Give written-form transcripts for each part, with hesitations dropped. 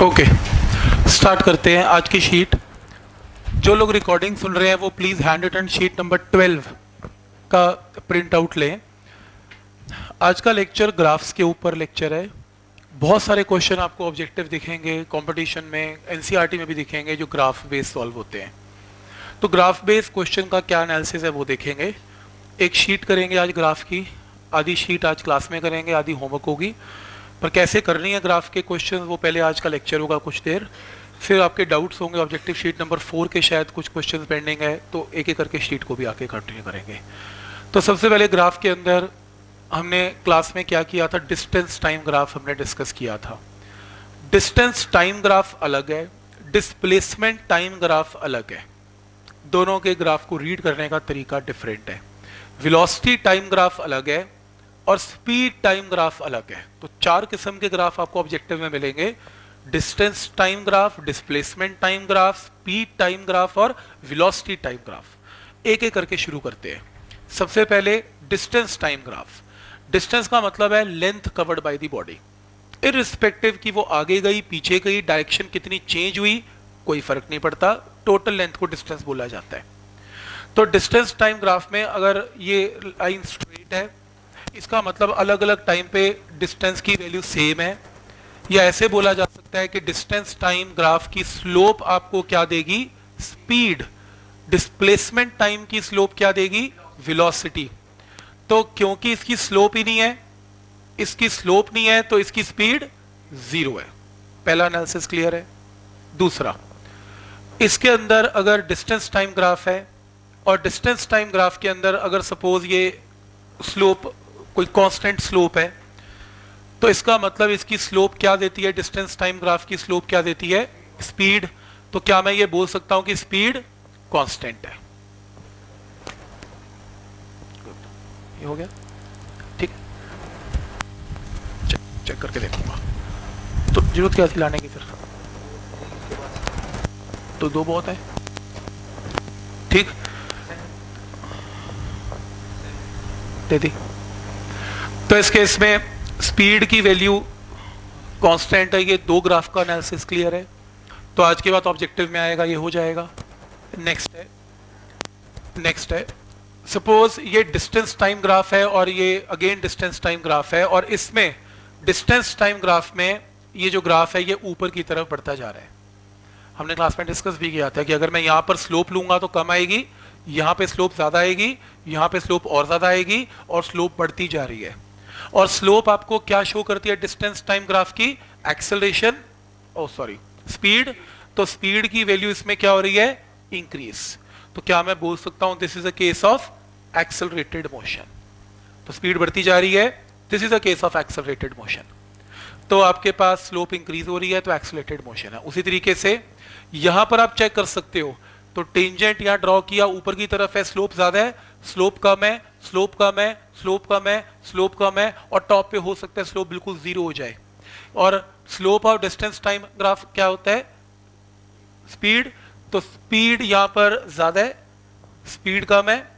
Okay, start करते हैं आज की शीट। जो लोग रिकॉर्डिंग सुन रहे हैं वो please handwritten sheet number 12 का प्रिंट आउट लें। आज का लेक्चर ग्राफ्स के ऊपर लेक्चर है। बहुत सारे क्वेश्चन आपको ऑब्जेक्टिव दिखेंगे, कंपटीशन में, एनसीईआरटी में भी दिखेंगे जो ग्राफ बेस्ड सॉल्व होते हैं। तो ग्राफ बेस्ड क्वेश्चन का क्या एनालिसिस है वो देखेंगे। एक शीट करेंगे आज ग्राफ की, आधी शीट आज क्लास में करेंगे, आधी होमवर्क होगी। पर कैसे करनी है ग्राफ के क्वेश्चन वो पहले आज का लेक्चर होगा कुछ देर, फिर आपके डाउट्स होंगे। ऑब्जेक्टिव शीट नंबर 4 के शायद कुछ क्वेश्चन पेंडिंग है, तो एक एक करके शीट को भी आके कंटिन्यू करेंगे। तो सबसे पहले ग्राफ के अंदर हमने क्लास में क्या किया था, डिस्टेंस टाइम ग्राफ हमने डिस्कस किया था। डिस्टेंस टाइम ग्राफ अलग है, डिस्प्लेसमेंट टाइम ग्राफ अलग है। दोनों के ग्राफ को रीड करने का तरीका डिफरेंट है। वेलोसिटी टाइम ग्राफ अलग है और स्पीड टाइम ग्राफ अलग है। तो 4 किस्म के ग्राफ आपको ऑब्जेक्टिव में मिलेंगे: distance time graph, displacement time graph, speed time graph और वेलोसिटी टाइम ग्राफ। एक एक करके शुरू करते हैं। सबसे पहले डिस्टेंस टाइम ग्राफ। डिस्टेंस का मतलब है length covered by the body, irrespective कि वो आगे गई पीछे गई, डायरेक्शन कितनी चेंज हुई, कोई फर्क नहीं पड़ता, टोटल लेंथ को डिस्टेंस बोला जाता है। तो डिस्टेंस टाइम ग्राफ में अगर ये लाइन स्ट्रेट है, इसका मतलब अलग अलग टाइम पे डिस्टेंस की वैल्यू सेम है। या ऐसे बोला जा सकता है कि डिस्टेंस टाइम ग्राफ की स्लोप आपको क्या देगी, स्पीड। डिस्प्लेसमेंट टाइम की स्लोप क्या देगी, वेलोसिटी। तो क्योंकि इसकी स्लोप ही नहीं है, इसकी स्लोप नहीं है, तो इसकी स्पीड 0 है। पहला एनालिसिस क्लियर है। दूसरा, इसके अंदर अगर डिस्टेंस टाइम ग्राफ है और डिस्टेंस टाइम ग्राफ के अंदर अगर सपोज ये स्लोप कोई कांस्टेंट स्लोप है, तो इसका मतलब इसकी स्लोप क्या देती है, डिस्टेंस टाइम ग्राफ की स्लोप क्या देती है, स्पीड। तो क्या मैं ये बोल सकता हूं कि स्पीड कांस्टेंट है। ये हो गया, ठीक है। चेक करके देखूंगा। तो जरूरत क्या थी लाने की फिर, तो 2 बहुत है, ठीक, दे दी। तो इस केस में स्पीड की वैल्यू कांस्टेंट है। ये 2 ग्राफ का एनालिसिस क्लियर है। तो आज के बाद ऑब्जेक्टिव में आएगा, ये हो जाएगा। नेक्स्ट है सपोज ये डिस्टेंस टाइम ग्राफ है और ये अगेन डिस्टेंस टाइम ग्राफ है, और इसमें डिस्टेंस टाइम ग्राफ में ये जो ग्राफ है ये ऊपर की तरफ बढ़ता जा रहा है। हमने क्लास में डिस्कस भी किया था कि अगर मैं यहां पर स्लोप लूंगा तो कम आएगी, यहां पे स्लोप ज्यादा आएगी, यहां पे स्लोप और ज्यादा आएगी, और स्लोप बढ़ती जा रही है। और स्लोप आपको क्या शो करती है डिस्टेंस टाइम ग्राफ की, एक्सेलरेशन, स्पीड। तो स्पीड की वैल्यू इसमें क्या हो रही है, इंक्रीज। तो क्या मैं बोल सकता हूं this is a case of accelerated motion. तो स्पीड बढ़ती जा रही है, this is a case of accelerated motion. तो आपके पास स्लोप इंक्रीज हो रही है तो एक्सेलरेटेड मोशन है। उसी तरीके से यहां पर आप चेक कर सकते हो, तो टेंजेंट यहां ड्रॉ किया, ऊपर की तरफ है, स्लोप ज्यादा है, स्लोप कम है, स्लोप कम है, स्लोप कम है, स्लोप कम है, और टॉप पे हो सकता है स्लोप बिल्कुल 0 हो जाए। और स्लोप और डिस्टेंस टाइम ग्राफ क्या होता है, स्पीड। तो स्पीड यहां पर ज्यादा है, स्पीड कम है,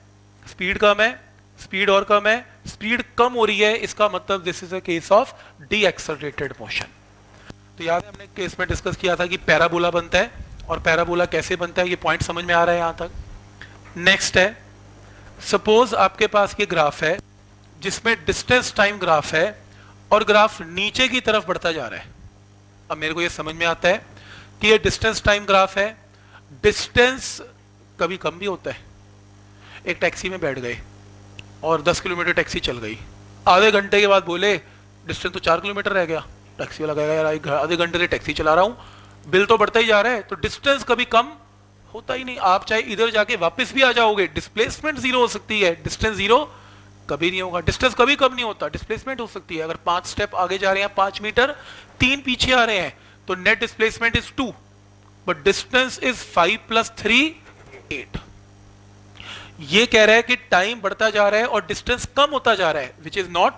स्पीड कम है, स्पीड और कम है, स्पीड कम हो रही है, इसका मतलब this is a case of D accelerated motion. तो याद है हमने केस में डिस्कस किया था कि पैराबोला बनता है, और पैराबोला कैसे बनता है, ये पॉइंट समझ में आ रहा है यहां तक। नेक्स्ट है, सपोज आपके पास ये ग्राफ है जिसमें डिस्टेंस टाइम ग्राफ है और ग्राफ नीचे की तरफ बढ़ता जा रहा है। अब मेरे को ये समझ में आता है कि ये डिस्टेंस टाइम ग्राफ है। डिस्टेंस कभी कम भी होता है। एक टैक्सी में बैठ गए और 10 किलोमीटर टैक्सी चल गई, आधे घंटे के बाद बोले डिस्टेंस तो 4 किलोमीटर रह गया। टैक्सी वाला कहेगा यार आधे घंटे से टैक्सी चला रहा हूं, बिल तो बढ़ता ही जा रहा है। तो डिस्टेंस कभी कम होता ही नहीं। आप चाहे इधर जाके वापस भी आ जाओगे, डिस्प्लेसमेंट 0 हो सकती है, डिस्टेंस 0 कभी नहीं होगा। डिस्टेंस कभी कम नहीं होता, डिस्प्लेसमेंट हो सकती है। अगर 5 स्टेप आगे जा रहे हैं 5 मीटर, 3 पीछे आ रहे हैं, तो net displacement is 2, but distance is 5 + 3 8। ये कह रहा है कि टाइम बढ़ता जा रहा है और डिस्टेंस कम होता जा रहा है, विच इज नॉट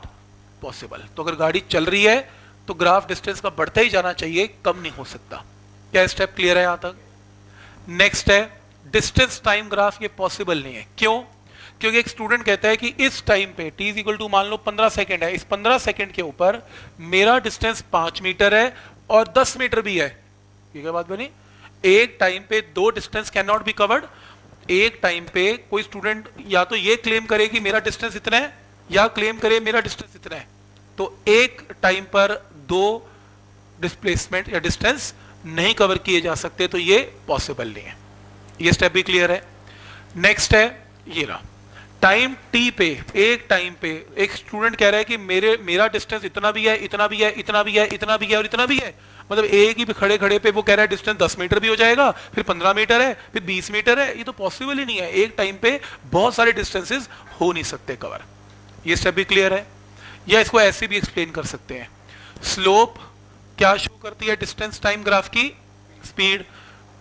पॉसिबल। तो अगर गाड़ी चल रही है तो ग्राफ डिस्टेंस का बढ़ता ही जाना चाहिए, कम नहीं हो सकता। क्या स्टेप क्लियर है यहां तक? नेक्स्ट है डिस्टेंस टाइम ग्राफ, ये पॉसिबल नहीं है। क्यों? क्योंकि एक स्टूडेंट कहता है कि इस टाइम पे t = मान लो 15 सेकंड है, इस 15 सेकंड के ऊपर मेरा डिस्टेंस 5 मीटर है, और 10 मीटर भी है, ये क्या बात बनी? एक टाइम पे दो distance can not be covered. एक टाइम पे कोई स्टूडेंट या तो ये क्लेम करे कि मेरा डिस्टेंस इतना है, या क्लेम करे मेरा डिस्टेंस इतना है, तो एक टाइम पर दो डिस्प्लेसमेंट या डिस्टेंस नहीं कवर किए जा सकते, तो ये पॉसिबल नहीं है। ये स्टेप भी क्लियर है। नेक्स्ट है ये रहा, टाइम टी पे, एक टाइम पे एक स्टूडेंट कह रहा है कि मेरा डिस्टेंस इतना भी है, इतना भी है, इतना भी है, इतना भी है और इतना भी है। मतलब एक ही खड़े खड़े पे वो कह रहा है डिस्टेंस 10 मीटर भी हो जाएगा, फिर 15 मीटर है, फिर 20 मीटर है। ये तो पॉसिबल ही नहीं है, एक टाइम पे बहुत सारे डिस्टेंसेस हो नहीं सकते कवर। ये स्टेप भी क्लियर है। या इसको ऐसे भी एक्सप्लेन कर सकते हैं, स्लोप क्या शो करती है? डिस्टेंस टाइम ग्राफ की स्पीड।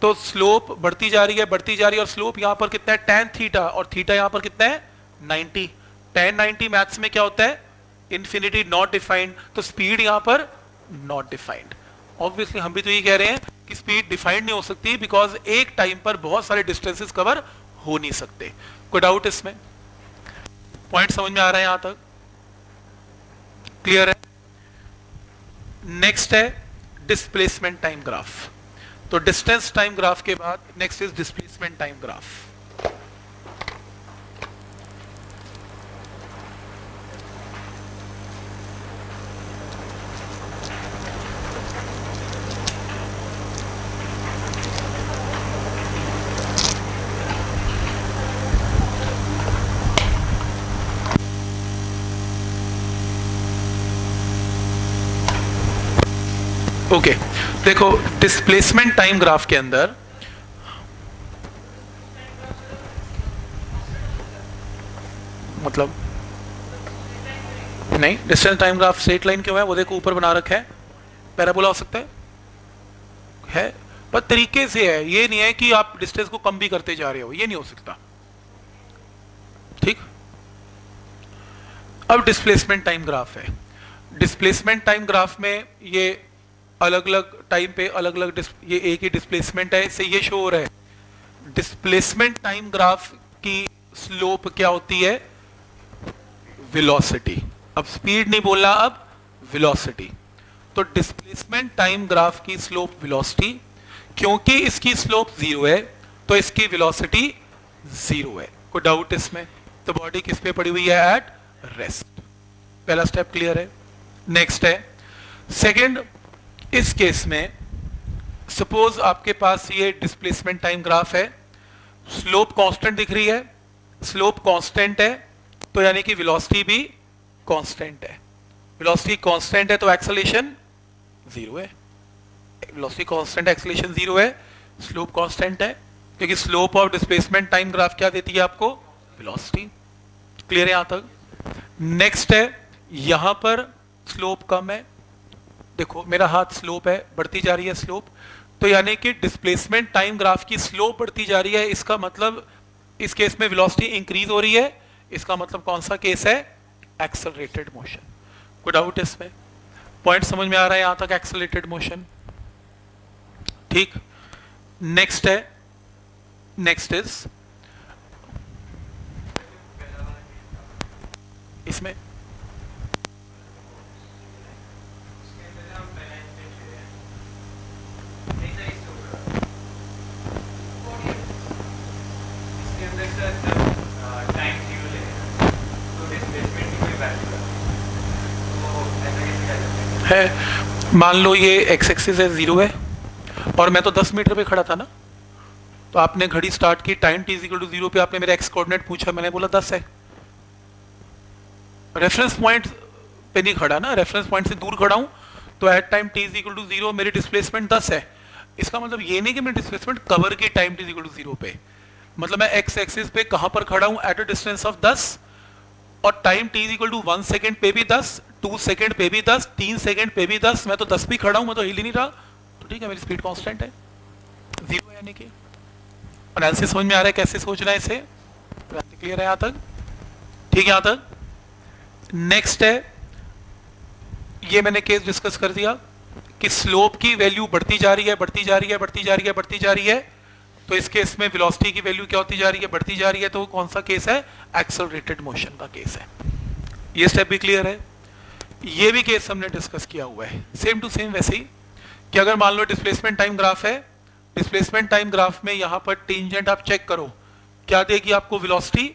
तो स्लोप बढ़ती जा रही है, बढ़ती जा रही है, और स्लोप यहां पर कितना है? tan थीटा, और थीटा यहां पर कितना है? 90। tan 90 मैथ्स में क्या होता है? Infinity, not defined. तो स्पीड यहां पर नॉट डिफाइंड। ऑब्वियसली हम भी तो ये कह रहे हैं कि स्पीड डिफाइंड नहीं हो सकती, बिकॉज एक टाइम पर बहुत सारे डिस्टेंसेस कवर हो नहीं सकते। कोई डाउट इसमें? पॉइंट समझ में आ रहा है यहां तक? क्लियर है? नेक्स्ट है डिस्प्लेसमेंट टाइम ग्राफ। तो डिस्टेंस टाइम ग्राफ के बाद next is displacement time graph. Okay, देखो डिस्प्लेसमेंट टाइम ग्राफ के अंदर मतलब नहीं, distance time graph straight line क्यों है? वो देखो ऊपर बना रखा है, पैराबोला हो सकता है पर तरीके से है। ये नहीं है कि आप डिस्टेंस को कम भी करते जा रहे हो, ये नहीं हो सकता। ठीक, अब डिस्प्लेसमेंट टाइम ग्राफ है। डिस्प्लेसमेंट टाइम ग्राफ में ये अलग अलग टाइम पे अलग अलग ये एक ही डिस्प्लेसमेंट है, इससे ये शो हो रहा है डिस्प्लेसमेंट टाइम ग्राफ की स्लोप क्या होती है? वेलोसिटी। अब स्पीड नहीं बोलना, अब वेलोसिटी। तो डिस्प्लेसमेंट टाइम ग्राफ की स्लोप वेलोसिटी, क्योंकि इसकी स्लोप 0 है तो इसकी वेलोसिटी 0 है। कोई डाउट इसमें? तो बॉडी किस पे पड़ी हुई है? At rest. पहला स्टेप क्लियर है। नेक्स्ट है सेकंड, इस केस में सपोज आपके पास ये डिस्प्लेसमेंट टाइम ग्राफ है, स्लोप कांस्टेंट दिख रही है, स्लोप कांस्टेंट है तो यानी कि वेलोसिटी भी कांस्टेंट है। वेलोसिटी कांस्टेंट है तो एक्सेलरेशन 0 है। वेलोसिटी कांस्टेंट, एक्सेलरेशन 0 है, स्लोप कांस्टेंट है, क्योंकि slope of displacement time graph क्या देती है आपको? वेलोसिटी। क्लियर है यहां तक? नेक्स्ट है, यहां पर स्लोप कम है, देखो मेरा हाथ स्लोप है, बढ़ती जा रही है स्लोप, तो यानी कि डिस्प्लेसमेंट टाइम ग्राफ की स्लोप बढ़ती जा रही है। इसका मतलब इस केस में वेलोसिटी इंक्रीज हो रही है, इसका मतलब कौन सा केस है? Accelerated motion. कोई डाउट इसमें? पॉइंट समझ में आ रहा है यहां तक? Accelerated motion. ठीक, नेक्स्ट है, नेक्स्ट इज इसमें है, मान लो ये एक्स एक्सिस है 0 है और मैं तो 10 मीटर पे खड़ा था ना, तो आपने घड़ी स्टार्ट की, टाइम t इक्वल टू 0 पे आपने मेरा एक्स कोऑर्डिनेट पूछा, मैंने बोला 10 है। रेफरेंस पॉइंट पे नहीं खड़ा ना, रेफरेंस पॉइंट से दूर खड़ा हूं, तो at time t equal to 0 मेरी डिस्प्लेसमेंट 10 है। इसका मतलब ये नहीं कि मेरी डिस्प्लेसमेंट कवर की टाइम t इक्वल टू 0 पे, मतलब मैं एक्स एक्सिस पे कहां पर खड़ा हूं? एट अ डिस्टेंस ऑफ 10, और time t equal to 1 second पे भी 10, 2 सेकेंड पे भी 10, 3 सेकेंड पे भी 10, मैं तो 10 भी खड़ा हूं, मैं तो हिल ही नहीं रहा, तो ठीक है मेरी स्पीड कांस्टेंट है 0 यानी कि। एनालिसिस समझ में आ रहा है कैसे सोचना है इसे? क्लियर है यहां तक? ठीक है यहां तक? नेक्स्ट है, ये मैंने केस डिस्कस कर दिया कि स्लोप की वैल्यू बढ़ती जा रही है, बढ़ती जा रही है, बढ़ती जा रही है, बढ़ती जा रही है, तो इस केस में वेलोसिटी की वैल्यू क्या होती जा रही है? बढ़ती जा रही है। तो कौन सा केस है? एक्सेलरेटेड मोशन का केस है। ये स्टेप भी क्लियर है। ये भी केस हमने डिस्कस किया हुआ है, सेम टू सेम वैसे ही कि अगर मान लो डिस्प्लेसमेंट टाइम ग्राफ है, डिस्प्लेसमेंट टाइम ग्राफ में यहां पर टेंजेंट आप चेक करो, क्या देगी आपको वेलोसिटी,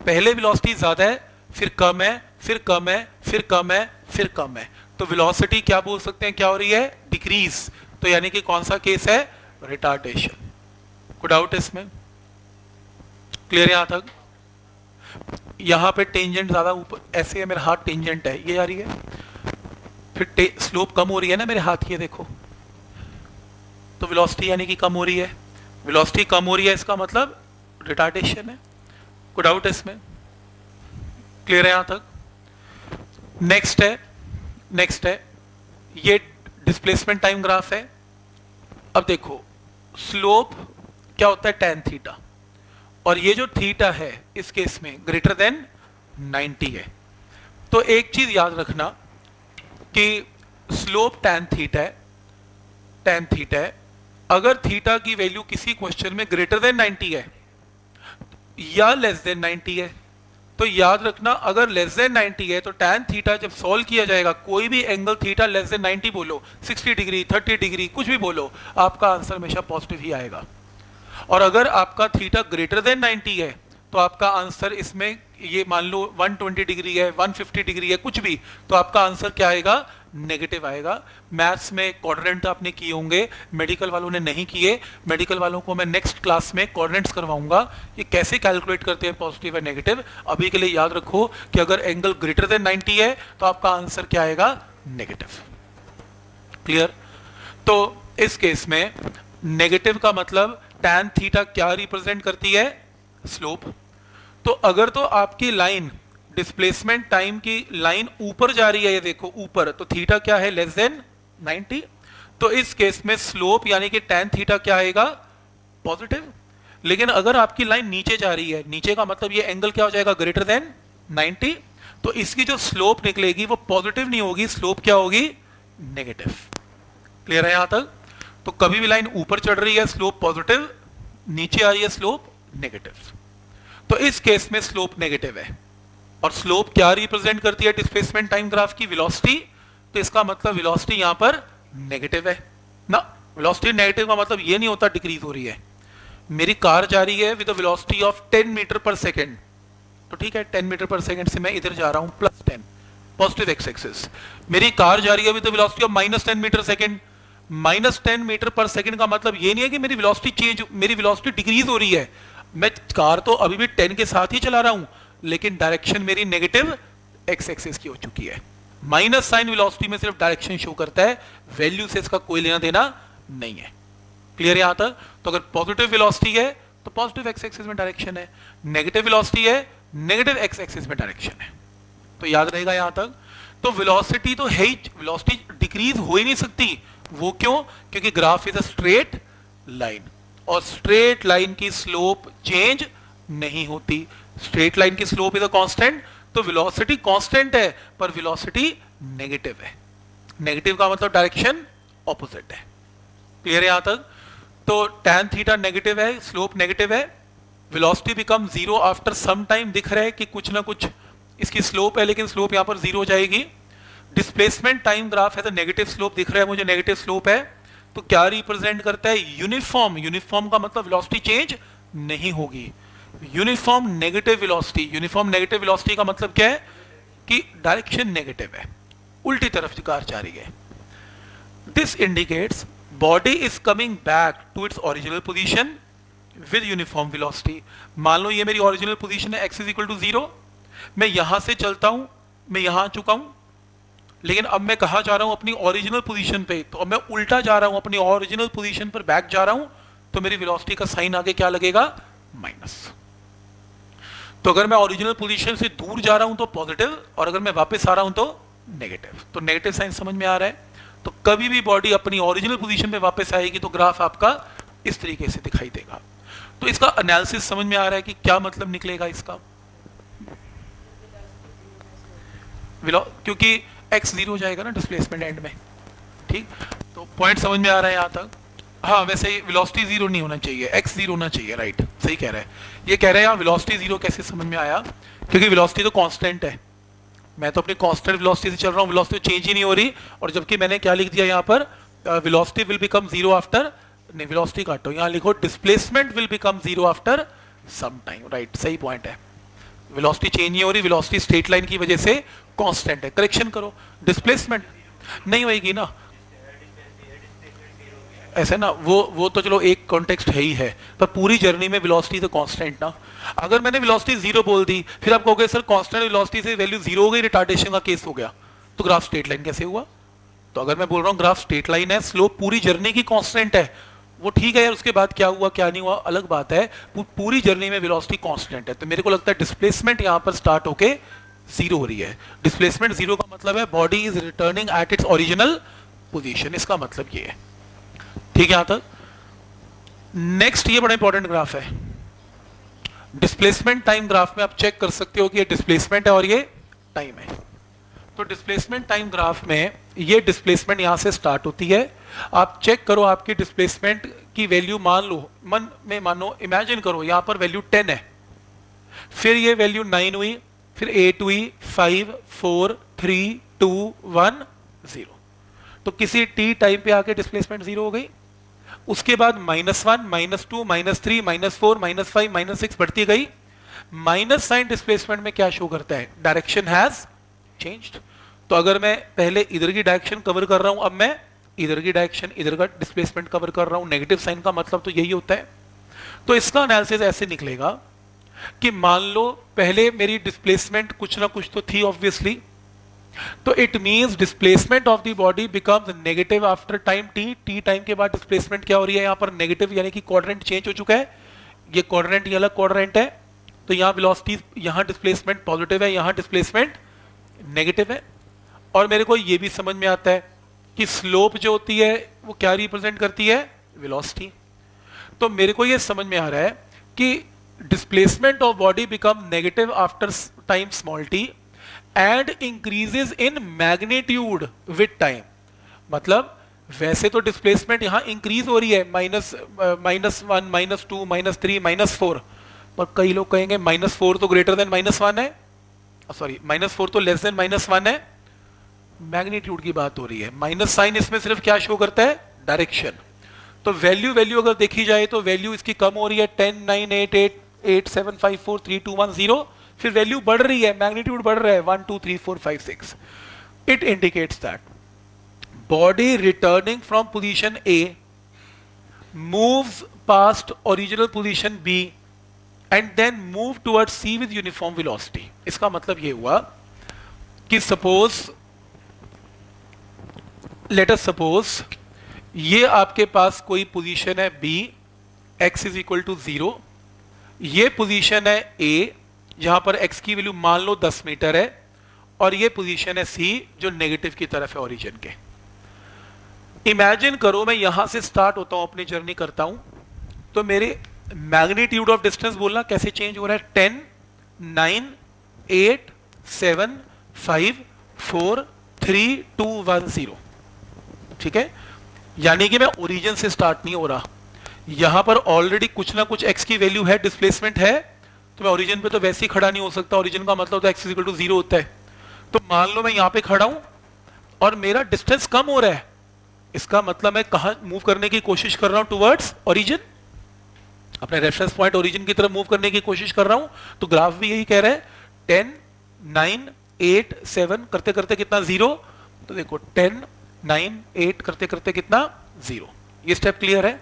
पहले वेलोसिटी ज्यादा है, फिर कम है, फिर कम है, फिर कम है, फिर कम है, तो वेलोसिटी क्या बोल सकते हैं, क्या हो रही है, डिक्रीज। तो यानी कि कौन सा केस है, रिटार्डेशन। कोई डाउट है इसमें, क्लियर है यहां तक? यहां पे टेंजेंट ज्यादा ऊपर ऐसे है, मेरा हाथ टेंजेंट है, ये आ रही है, फिर स्लोप कम हो रही है ना मेरे हाथ की, देखो, तो वेलोसिटी यानी कि कम हो रही है, वेलोसिटी कम हो रही है, इसका मतलब रिटार्डेशन है। कोई डाउट है इसमें, क्लियर है यहां तक? नेक्स्ट है ये डिस्प्लेसमेंट टाइम ग्राफ है। अब देखो स्लोप क्या होता है, tan थीटा, और ये जो थीटा है इस केस में ग्रेटर देन 90 है। तो एक चीज याद रखना कि स्लोप tan थीटा है, अगर थीटा की वैल्यू किसी क्वेश्चन में ग्रेटर देन 90 है या लेस देन 90 है, तो याद रखना अगर लेस देन 90 है तो tan थीटा जब सॉल्व किया जाएगा, कोई भी एंगल थीटा लेस देन 90 बोलो, 60 डिग्री 30 डिग्री कुछ भी बोलो, आपका आंसर हमेशा पॉजिटिव ही आएगा। और अगर आपका थीटा ग्रेटर देन 90 है तो आपका आंसर इसमें, ये मान लो 120 डिग्री है, 150 डिग्री है, कुछ भी, तो आपका आंसर क्या आएगा, नेगेटिव आएगा। मैथ्स में क्वाड्रेंट आपने किए होंगे, मेडिकल वालों ने नहीं किए, मेडिकल वालों को मैं नेक्स्ट क्लास में क्वाड्रेंट्स करवाऊंगा, ये कैसे कैलकुलेट करते हैं पॉजिटिव और नेगेटिव। अभी के लिए याद रखो कि अगर एंगल ग्रेटर देन 90 है तो आपका आंसर क्या आएगा, नेगेटिव। क्लियर? तो इस केस में नेगेटिव का मतलब tan थीटा क्या रिप्रेजेंट करती है, स्लोप। तो अगर तो आपकी लाइन डिस्प्लेसमेंट टाइम की लाइन ऊपर जा रही है, ये देखो ऊपर, तो थीटा क्या है, लेस देन 90, तो इस केस में स्लोप यानी कि tan थीटा क्या आएगा, पॉजिटिव। लेकिन अगर आपकी लाइन नीचे जा रही है, नीचे का मतलब ये एंगल क्या हो जाएगा, ग्रेटर देन 90, तो इसकी जो स्लोप निकलेगी वो पॉजिटिव नहीं होगी, स्लोप क्या होगी, नेगेटिव। क्लियर है यहां तक? तो कभी भी लाइन ऊपर चढ़ रही है स्लोप पॉजिटिव, नीचे आ रही है स्लोप नेगेटिव, तो इस केस में स्लोप नेगेटिव है। और स्लोप क्या रिप्रेजेंट करती है डिस्प्लेसमेंट टाइम ग्राफ की, वेलोसिटी, तो इसका मतलब वेलोसिटी यहां पर नेगेटिव है ना। वेलोसिटी नेगेटिव का मतलब ये नहीं होता डिक्रीज हो रही है। मेरी कार जा रही है विद वेलोसिटी ऑफ 10 मीटर पर सेकेंड, तो ठीक है 10 मीटर पर सेकेंड से मैं इधर जा रहा हूं +10, पॉजिटिव एक्स एक्सिस। मेरी कार जा रही है with velocity of -10 metre second, -10 metre पर सेकंड का मतलब ये नहीं है कि मेरी वेलोसिटी चेंज, मेरी वेलोसिटी डिक्रीज हो रही है, मैं कार तो अभी भी 10 के साथ ही चला रहा हूं, लेकिन डायरेक्शन मेरी नेगेटिव एक्स एक्सिस की हो चुकी है। माइनस साइन वेलोसिटी में सिर्फ डायरेक्शन शो करता है, वैल्यू से इसका कोई लेना देना नहीं है। क्लियर है यहां तक? तो अगर पॉजिटिव वेलोसिटी है तो पॉजिटिव एक्स एक्सिस में डायरेक्शन है, नेगेटिव वेलोसिटी है नेगेटिव एक्स एक्सिस में डायरेक्शन है। तो याद रहेगा यहां तक? तो वेलोसिटी तो है ही, वेलोसिटी डिक्रीज हो ही नहीं सकती। वो क्यों? क्योंकि graph is a straight line, और स्ट्रेट लाइन की स्लोप चेंज नहीं होती। स्ट्रेट लाइन की स्लोप इज अ कांस्टेंट, तो वेलोसिटी कांस्टेंट है पर वेलोसिटी नेगेटिव है। नेगेटिव का मतलब डायरेक्शन ऑपोजिट है। क्लियर है यहां तक? तो tan थीटा नेगेटिव है, स्लोप नेगेटिव है, velocity become zero after some time. दिख रहा है कि कुछ ना कुछ इसकी स्लोप है, लेकिन स्लोप यहां पर जीरो हो जाएगी। डिस्प्लेसमेंट टाइम ग्राफ है तो नेगेटिव स्लोप दिख रहा है मुझे, नेगेटिव स्लोप है, तो क्या रिप्रेजेंट करता है, यूनिफॉर्म। यूनिफॉर्म का मतलब वेलोसिटी चेंज नहीं होगी, uniform negative velocity. Uniform negative velocity का मतलब क्या है कि डायरेक्शन नेगेटिव है, उल्टी तरफ कार जा रही है। This indicates body is coming back to its original position with uniform velocity. मान लो ये मेरी ओरिजिनल पोजीशन है, x इज इक्वल टू 0, मैं यहां से चलता हूं, मैं यहां आ चुका हूं, लेकिन अब मैं कहां जा रहा हूं, अपनी ओरिजिनल पोजीशन पे। तो अब मैं उल्टा जा रहा हूं, अपनी ओरिजिनल पोजीशन पर बैक जा रहा हूं, तो मेरी वेलोसिटी का साइन आगे क्या लगेगा, माइनस। तो अगर मैं ओरिजिनल पोजीशन से दूर जा रहा हूं तो पॉजिटिव, और अगर मैं वापस आ रहा हूं तो नेगेटिव। तो नेगेटिव साइन समझ में आ रहा है? तो कभी भी बॉडी अपनी ओरिजिनल पोजीशन पे वापस आएगी तो ग्राफ आपका इस तरीके से दिखाई देगा। तो इसका एनालिसिस समझ में आ रहा है कि क्या मतलब निकलेगा इसका, क्योंकि x 0 हो जाएगा ना डिस्प्लेसमेंट एंड में। ठीक, तो पॉइंट समझ में आ रहा है यहाँ तक? हाँ, वैसे वेलोसिटी 0 नहीं होना चाहिए, x 0 होना चाहिए, राइट, सही कह रहा है। ये कह रहे हैं यहाँ वेलोसिटी 0 कैसे समझ में आया, क्योंकि वेलोसिटी तो कांस्टेंट है, मैं तो अपनी कांस्टेंट वेलोसिटी से चल रहा हूँ, वेलोसिटी चेंज ही नहीं हो रही, और जबकि मैंने क्या लिख दिया यहाँ पर, velocity will become zero after, नहीं वेलोसिटी काटो, यहां लिखो displacement will become zero after some time, right, सही पॉइंट है। वेलोसिटी चेंज नहीं हो रही, वेलोसिटी स्ट्रेट लाइन की वजह से कांस्टेंट है, करेक्शन करो, डिस्प्लेसमेंट नहीं होएगी ना ऐसे ना, वो तो चलो एक कॉन्टेक्स्ट है ही है, पर पूरी जर्नी में वेलोसिटी तो कांस्टेंट ना। अगर मैंने वेलोसिटी जीरो बोल दी, फिर आप कहोगे सर कांस्टेंट वेलोसिटी से वैल्यू जीरो हो गई, रिटार्डेशन का केस हो गया, तो ग्राफ स्ट्रेट लाइन कैसे हुआ? तो अगर मैं बोल रहा हूँ ग्राफ स्ट्रेट लाइन है, स्लोप पूरी जर्नी की कांस्टेंट है, वो ठीक है यार, उसके बाद क्या हुआ क्या नहीं हुआ अलग बात है, पूरी जर्नी में वेलोसिटी कांस्टेंट है। तो मेरे को लगता है डिस्प्लेसमेंट यहां पर स्टार्ट होके जीरो हो रही है। डिस्प्लेसमेंट जीरो का मतलब है body is returning at its original position, इसका मतलब ये है, ठीक है। यहां तक नेक्स्ट, ये बड़ा इंपॉर्टेंट ग्राफ है, डिस्प्लेसमेंट टाइम ग्राफ में आप चेक कर सकते हो कि ये डिस्प्लेसमेंट है और ये टाइम है। तो डिस्प्लेसमेंट टाइम ग्राफ में ये डिस्प्लेसमेंट यहां से स्टार्ट होती है, आप चेक करो आपकी डिस्प्लेसमेंट की वैल्यू, मान लो मन में मानो, इमेजिन करो यहां पर वैल्यू 10 है, फिर ये वैल्यू 9 हुई, फिर 8 हुई, 5 4 3 2 1 0, तो किसी टी टाइम पे आके डिस्प्लेसमेंट जीरो हो गई। उसके बाद -1 -2 -3 -4 -5 -6 बढ़ती गई, माइनस साइन डिस्प्लेसमेंट में क्या शो करता है? Direction has changed. तो अगर मैं पहले इधर की डायरेक्शन कवर कर रहा हूं, अब मैं इधर की डायरेक्शन, इधर का डिस्प्लेसमेंट कवर कर रहा हूं, नेगेटिव साइन का मतलब तो यही होता है। तो इसका एनालिसिस ऐसे निकलेगा कि मान लो पहले मेरी डिस्प्लेसमेंट कुछ ना कुछ तो थी ऑब्वियसली, तो it means displacement of the body becomes negative after time T. T time के बाद डिस्प्लेसमेंट क्या हो रही है यहां पर? नेगेटिव, यानी कि क्वाड्रेंट चेंज हो चुका है, ये क्वाड्रेंट ये अलग क्वाड्रेंट है, तो यहां वेलोसिटी, यहां डिस्प्लेसमेंट पॉजिटिव है, यहां डिस्प्लेसमेंट नेगेटिव है। और मेरे को ये भी समझ में आता है कि स्लोप जो होती है वो क्या रिप्रेजेंट करती है? वेलोसिटी। तो मेरे को ये समझ में आ रहा है कि displacement of body become negative after time small T and increases in magnitude with time. मतलब वैसे तो डिस्प्लेसमेंट यहां इंक्रीज हो रही है, -1 -2 -3 -4, पर कई लोग कहेंगे -4 तो ग्रेटर देन -1 है, सॉरी -4 तो लेस देन -1 है, मैग्नीट्यूड की बात हो रही है। माइनस साइन इसमें सिर्फ क्या शो करता है? डायरेक्शन। तो वैल्यू अगर देखी जाए तो वैल्यू इसकी कम हो रही है, 10 9 8 8 8 7 5 4 3 2 1 0, फिर वैल्यू बढ़ रही है, मैग्नीट्यूड बढ़ रहा है 1 2 3 4 5 6। It indicates that body returning from position A moves past original position B and then move towards C with uniform velocity। इसका मतलब ये हुआ कि let us suppose ये आपके पास कोई पोजीशन है B, x is equal to 0, ये पोजीशन है A जहां पर x की वैल्यू मान लो 10 मीटर है, और ये पोजीशन है C जो नेगेटिव की तरफ है ओरिजिन के। इमेजिन करो मैं यहां से स्टार्ट होता हूं, अपनी जर्नी करता हूं, तो मेरे मैग्नीट्यूड ऑफ डिस्टेंस बोलना कैसे चेंज हो रहा है? 10 9 8 7 5 4 3 2 1 0, ठीक है। यानी कि मैं ओरिजिन से स्टार्ट नहीं हो रहा, यहां पर ऑलरेडी कुछ ना कुछ x की वैल्यू है, डिस्प्लेसमेंट है, तो मैं ओरिजिन पे तो वैसे ही खड़ा नहीं हो सकता, ओरिजिन का मतलब तो x इक्वल टू 0 होता है। तो मान लो मैं यहां पे खड़ा हूं और मेरा डिस्टेंस कम हो रहा है, इसका मतलब मैं कहां मूव करने की कोशिश कर रहा हूं? टुवर्ड्स ओरिजिन, अपने रेफरेंस पॉइंट ओरिजिन की तरफ मूव करने की कोशिश कर रहा हूं। तो ग्राफ भी यही कह रहा है, 10 9 8 7 करते करते कितना? 0। तो देखो 10 9 8 करते करते कितना? 0। ये स्टेप क्लियर है।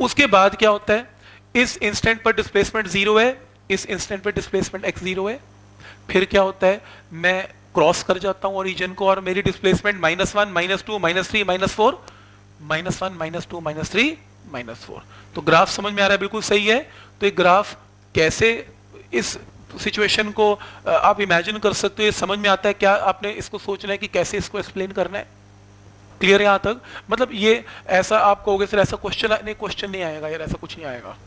उसके बाद क्या होता है? इस इंस्टेंट पर डिस्प्लेसमेंट 0 है, इस इंस्टेंट पर डिस्प्लेसमेंट x 0 है। फिर क्या होता है? मैं क्रॉस कर जाता हूं ओरिजिन को और मेरी डिस्प्लेसमेंट -1 -2 -3 -4, -1 -2 -3 -4। तो ग्राफ समझ में आ रहा है? बिल्कुल सही है। तो एक ग्राफ कैसे इस सिचुएशन को आप इमेजिन कर सकते हो, ये समझ में आता है। क्या आपने इसको सोचना है कि कैसे इसको एक्सप्लेन करना है? क्लियर है यहां तक? मतलब ये ऐसा आप कहोगे सर ऐसा क्वेश्चन नहीं आएगा यार, ऐसा कुछ नहीं आएगा।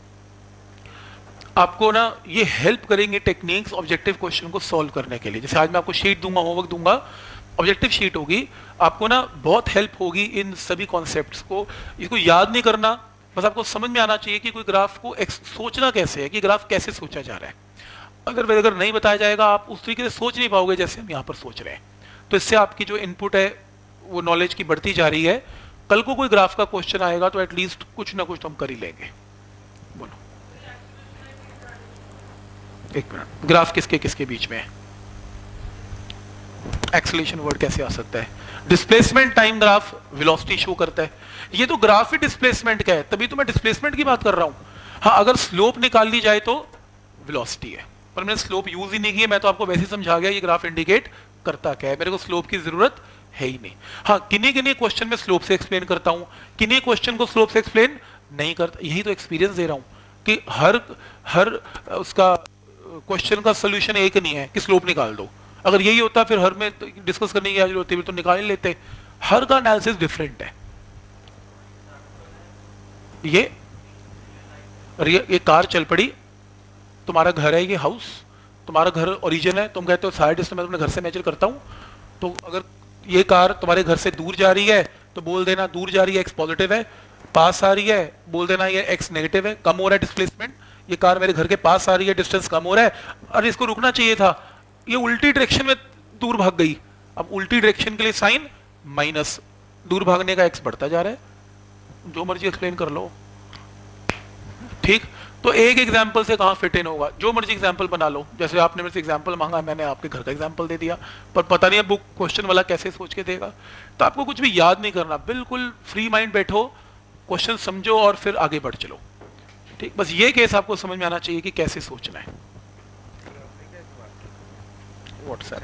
आपको ना ये हेल्प करेंगे टेक्निक्स ऑब्जेक्टिव क्वेश्चन को सॉल्व करने के लिए। जैसे आज मैं आपको शीट दूंगा, होमवर्क दूंगा, ऑब्जेक्टिव शीट होगी, आपको ना बहुत हेल्प होगी इन सभी कॉन्सेप्ट्स को। इसको याद नहीं करना, बस आपको समझ में आना चाहिए कि कोई ग्राफ को सोचना कैसे है, कि ग्राफ कैसे सोचा जा रहा है। अगर नहीं बताया जाएगा आप उस तरीके से सोच नहीं पाओगे जैसे हम यहाँ पर सोच रहे हैं। तो इससे आपकी जो इनपुट है वो नॉलेज की बढ़ती जा रही है। कल को कोई ग्राफ का क्वेश्चन आएगा तो एटलीस्ट कुछ ना कुछ तो हम कर ही लेंगे। बोलो, एक मिनट, ग्राफ किसके किसके बीच में है? एक्सेलरेशन वर्ड कैसे आ सकता है? Displacement time graph velocity show करता है, ये तो ग्राफ ही डिस्प्लेसमेंट का है, तभी तो मैं डिस्प्लेसमेंट की बात कर रहा हूं। हाँ, अगर स्लोप निकाल ली जाए तो वेलोसिटी है, पर मैंने स्लोप यूज ही नहीं की है, मैं तो आपको वैसे ही समझा गया ये ग्राफ इंडिकेट करता क्या है, मेरे को स्लोप की जरूरत है ही नहीं। हाँ, किन्हीं किन्हीं क्वेश्चन में स्लोप से एक्सप्लेन करता हूं, किन्हीं क्वेश्चन को स्लोप से एक्सप्लेन नहीं करता, यही तो एक्सपीरियंस दे रहा हूं कि हर उसका क्वेश्चन का सोल्यूशन एक नहीं है कि स्लोप निकाल दो। अगर यही होता फिर हर में डिस्कस करने की जरूरत होती तो निकाल ही लेते। हर का एनालिसिस डिफरेंट है। ये कार चल पड़ी, तुम्हारा घर है, ये हाउस तुम्हारा घर ओरिजिन है, तुम कहते हो साइड डिस्टेंस मैं अपने घर से मेजर करता हूं, तो अगर ये कार तुम्हारे घर से दूर जा रही है तो बोल देना दूर जा रही है एक्स पॉजिटिव है, पास आ रही है बोल देना ये एक्स नेगेटिव है, कम हो रहा है डिस्प्लेसमेंट, ये कार मेरे घर के पास आ रही है डिस्टेंस कम हो रहा है, अरे इसको रुकना चाहिए था, ये उल्टी डायरेक्शन में दूर भाग गई, अब उल्टी डायरेक्शन के लिए साइन माइनस, दूर भागने का एक्स बढ़ता जा रहा है, जो मर्जी एक्सप्लेन कर लो। ठीक, तो एक एग्जांपल से कहां फिट इन होगा, जो मर्जी एग्जांपल बना लो, जैसे आपने मेरे से एग्जांपल मांगा, मैंने आपके घर का एग्जांपल दे दिया, पर पता नहीं है बुक क्वेश्चन वाला कैसे सोच के देगा। तो आपको कुछ भी याद नहीं करना, बिल्कुल फ्री माइंड बैठो, क्वेश्चन समझो और फिर आगे बढ़ चलो। ठीक, बस ये केस आपको समझ में आना चाहिए कि कैसे सोचना है। व्हाट्सएप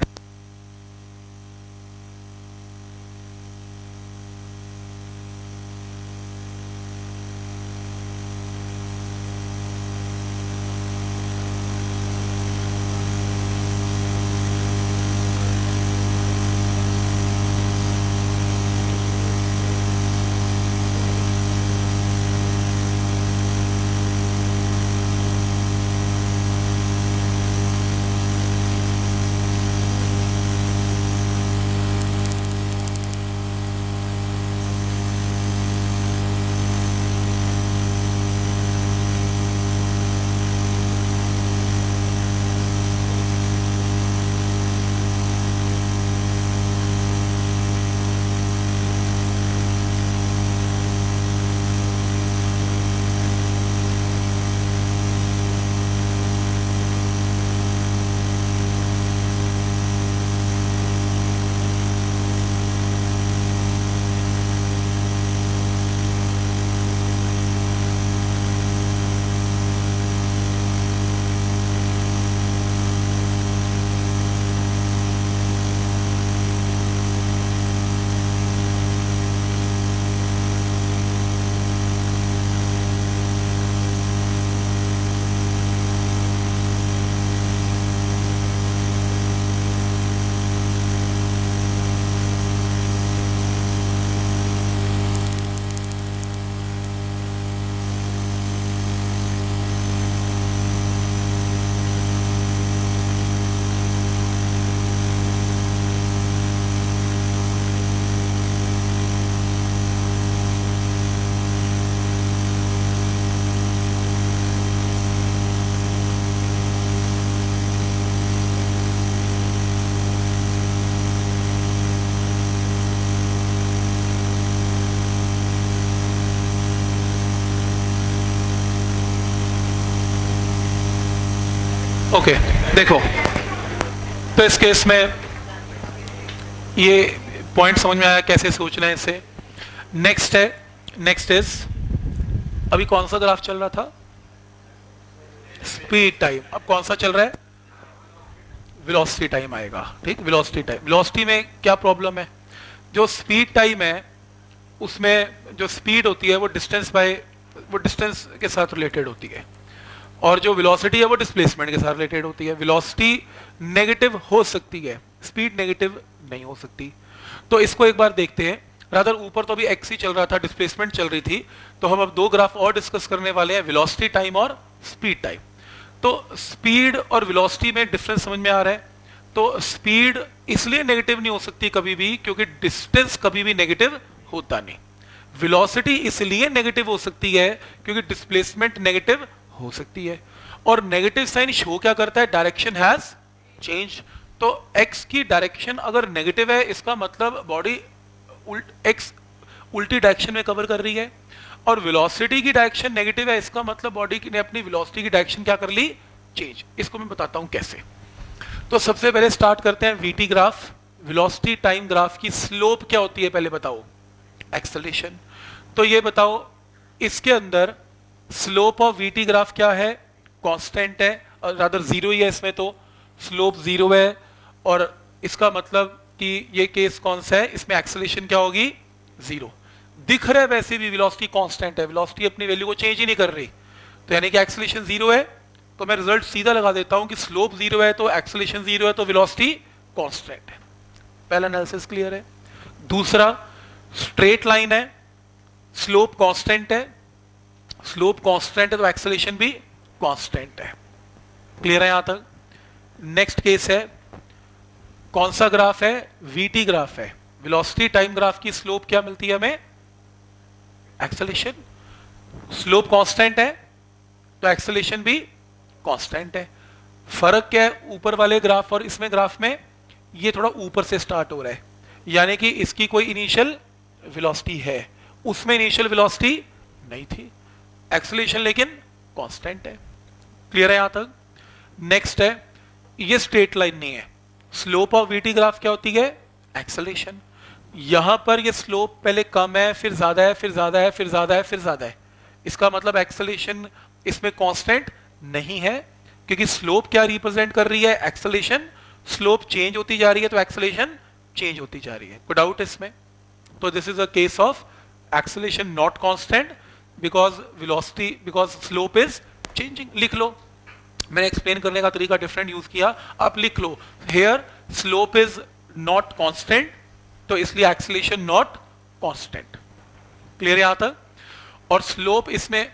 ओके, देखो, तो इस केस में ये पॉइंट समझ में आया कैसे सोचना है इसे। नेक्स्ट है, नेक्स्ट इज, अभी कौन सा ग्राफ चल रहा था? Speed time. अब कौन सा चल रहा है? वेलोसिटी टाइम आएगा। ठीक, वेलोसिटी टाइम। वेलोसिटी में क्या प्रॉब्लम है? जो स्पीड टाइम है उसमें जो स्पीड होती है वो डिस्टेंस के साथ रिलेटेड होती है, और जो वेलोसिटी है वो डिस्प्लेसमेंट के साथ रिलेटेड होती है। वेलोसिटी नेगेटिव हो सकती है, स्पीड नेगेटिव नहीं हो सकती। तो इसको एक बार देखते हैं। रादर ऊपर तो अभी एक्स ही चल रहा था, डिस्प्लेसमेंट चल रही थी, तो हम अब दो ग्राफ और डिस्कस करने वाले हैं, वेलोसिटी टाइम और स्पीड टाइम। तो स्पीड और वेलोसिटी में डिफरेंस समझ में आ रहा है। तो स्पीड इसलिए नेगेटिव नहीं हो सकती कभी भी क्योंकि डिस्टेंस कभी भी नेगेटिव होता नहीं। वेलोसिटी इसलिए नेगेटिव हो सकती है क्योंकि डिस्प्लेसमेंट नेगेटिव हो सकती है, और नेगेटिव साइन शो क्या करता है? Direction has change. तो एक्स की डायरेक्शन अगर नेगेटिव है इसका मतलब बॉडी एक्स उल्टी डायरेक्शन में कवर कर रही है, और वेलोसिटी की डायरेक्शन नेगेटिव है, इसका मतलब बॉडी ने अपनी वेलोसिटी की डायरेक्शन क्या कर ली, चेंज। इसको मैं बताता हूं कैसे। तो सबसे पहले स्टार्ट करते हैं VT graph, velocity time graph की स्लोप क्या होती है पहले बताओ, एक्सेलरेशन। तो ये बताओ इसके अंदर स्लोप ऑफ वीटी ग्राफ क्या है, कांस्टेंट है, और रादर जीरो ही है इसमें, तो स्लोप जीरो है, और इसका मतलब कि ये केस कौन सा है, इसमें एक्सेलरेशन क्या होगी, जीरो। दिख रहा है वैसे भी वेलोसिटी कांस्टेंट है, वेलोसिटी अपनी वैल्यू को चेंज ही नहीं कर रही, तो यानी कि एक्सेलरेशन जीरो है, तो मैं रिजल्ट सीधा लगा देता हूं कि स्लोप जीरो है तो एक्सेलरेशन जीरो है, तो वेलोसिटी कांस्टेंट है। पहला एनालिसिस क्लियर है। दूसरा, स्ट्रेट लाइन है, स्लोप कांस्टेंट है, स्लोप कांस्टेंट है तो एक्सेलरेशन भी कांस्टेंट है। क्लियर है यहां तक। नेक्स्ट केस है, कौन सा ग्राफ है, वीटी ग्राफ है, वेलोसिटी टाइम ग्राफ की स्लोप क्या मिलती है हमें, एक्सेलरेशन। स्लोप कांस्टेंट है तो एक्सेलरेशन भी कांस्टेंट है। फर्क क्या है ऊपर वाले ग्राफ और इसमें ग्राफ में, ये थोड़ा ऊपर से स्टार्ट हो रहा है, यानी कि इसकी कोई इनिशियल वेलोसिटी है, उसमें इनिशियल वेलोसिटी नहीं थी, एक्सेलरेशन लेकिन कांस्टेंट है। क्लियर है यहां तक। नेक्स्ट है, ये स्ट्रेट लाइन नहीं है, स्लोप ऑफ वीटी ग्राफ क्या होती है, एक्सेलरेशन। यहां पर ये स्लोप पहले कम है, फिर ज्यादा है, फिर ज्यादा है, फिर ज्यादा है, फिर ज्यादा है, इसका मतलब एक्सेलरेशन इसमें कांस्टेंट नहीं है, क्योंकि स्लोप क्या रिप्रेजेंट कर रही है, एक्सेलरेशन। स्लोप चेंज होती जा रही है तो एक्सेलरेशन चेंज होती जा रही है। कोई डाउट इसमें। तो this is a case of acceleration not constant because velocity, because slope is changing. लिख लो, मैंने एक्सप्लेन करने का तरीका डिफरेंट यूज किया, आप लिख लो, here slope is not constant, तो इसलिए एक्सेलरेशन नॉट कांस्टेंट। क्लियर यहां तक। और स्लोप इसमें